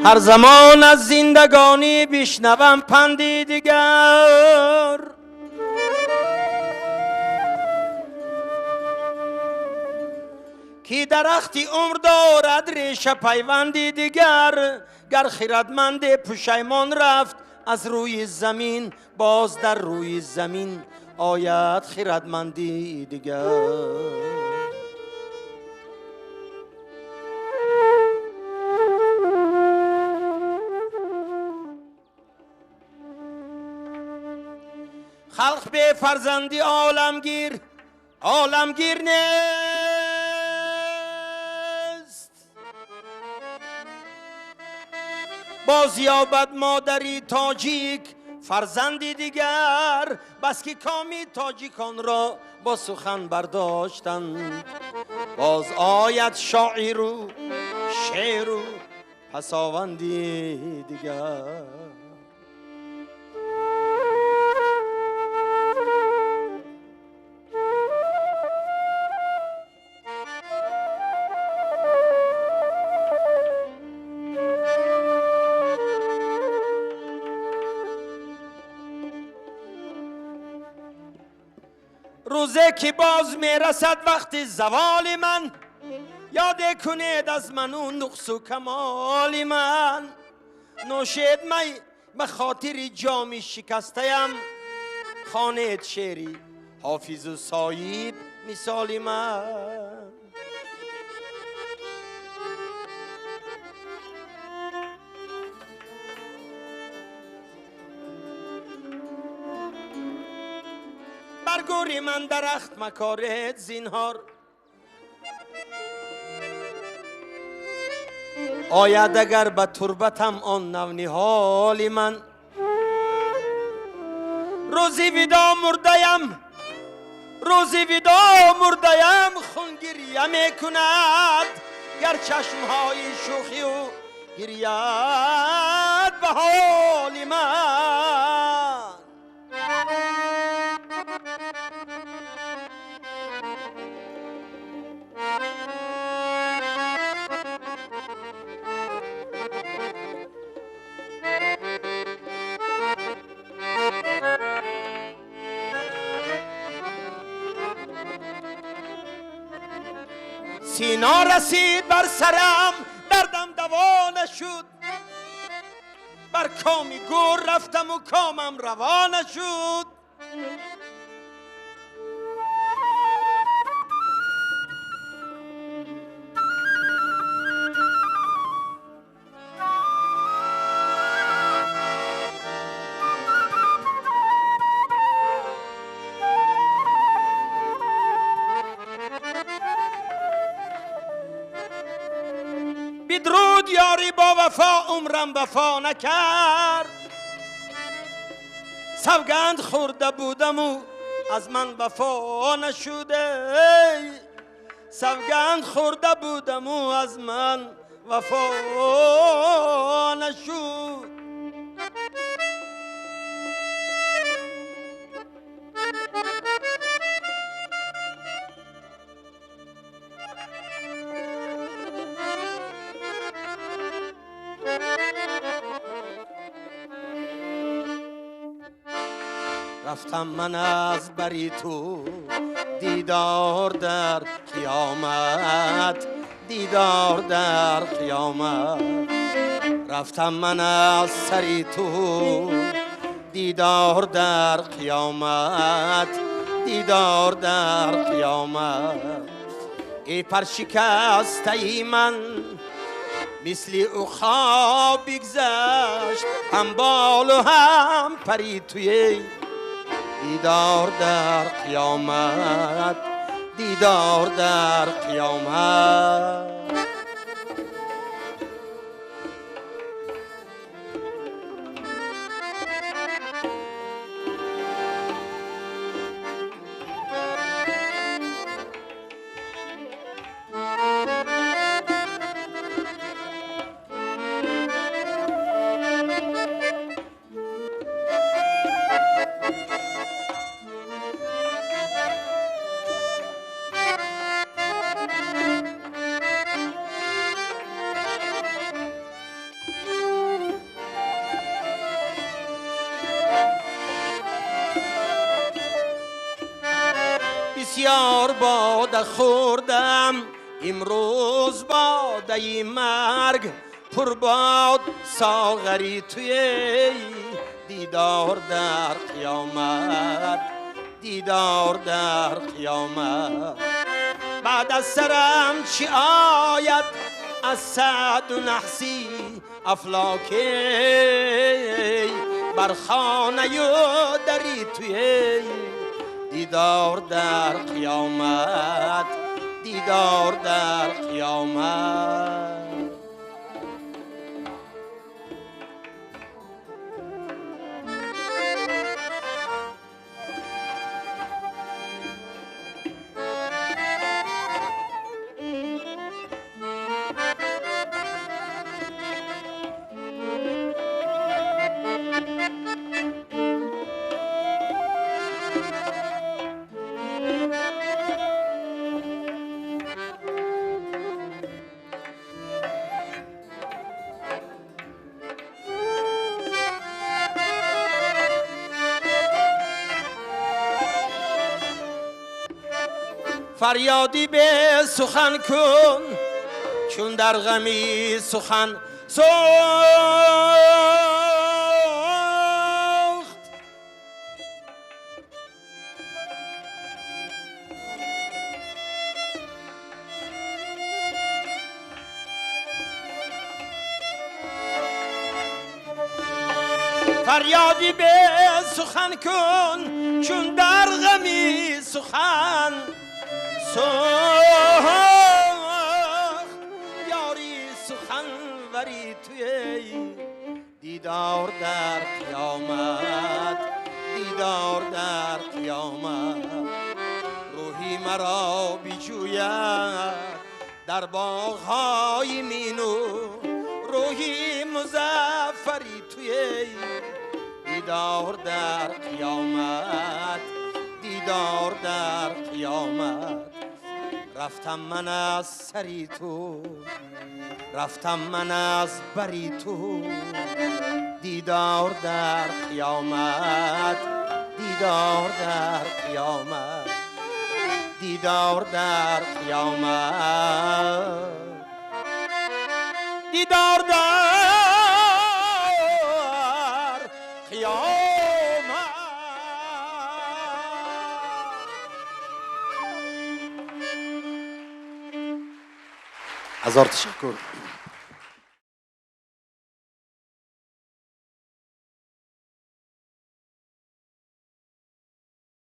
هر زمان از زندگانی بشنوم پندی دیگر، کی درختی عمر دارد ریشه پیوندی دیگر. گر خردمند پشیمان رفت از روی زمین، باز در روی زمین آید خردمندی دیگر. خلق به فرزندی عالمگیر نیست. باز یابد مادری تاجیک فرزندی دیگر. بس که کامی تاجیکان را با سخن برداشتند، باز آید شاعر و شعر و پساوندی دیگر. روزه که باز میرسد وقت زوال من، یاد کنید از من اون نقص و کمال من. نوشید می به خاطر جامی شکستیم، خوانید شعری حافظ و صایب مثال من. برگوری من درخت مکارد زینهار، آید اگر به تربتم آن نونهال من. روزی ودا مردیم خونگریه میکند، گر چشمهای شوخی و گرید به حال من. سینا رسید بر سرم دردم دوا نشد، بر کامی گور رفتم و کامم روا نشد. بدرود یاری با وفا عمرم وفا نکرد. سوگند خورده بودم و از من وفا نشده، سوگند خورده بودم و از من وفا نشد. رفتم من از بری تو دیدار در قیامت، دیدار در قیامت. رفتم من از سری تو دیدار در قیامت، دیدار در قیامت. ای پرشکسته من مثل او خواب بگذشت، هم بال و هم پری توی دیدار در قیامت، دیدار در قیامت. بسیار باده خوردم امروز باده مرگ پر باد ساغری توی دیدار در قیامت دیدار در قیامت بعد از سرم چی آید از سعد و نحسی افلاکی بر خانه و دری توی دیدار در قیامت دیدار در قیامت فریادی به سخن کن چون در غمی سخن سخت فریادی به سخن کن چون در غمی سخن سخت یاری سخن وری توی دیدار در قیامت دیدار در قیامت روحی مرا بیجوید در باغ‌های مینو روحی مظفری توی دیدار در قیامت دیدار در قیامت رفتم من از سری تو رفتم من از بری تو دیدار در قیامت دیدار در قیامت دیدار در قیامت دیدار در قیامت هزار تشکر.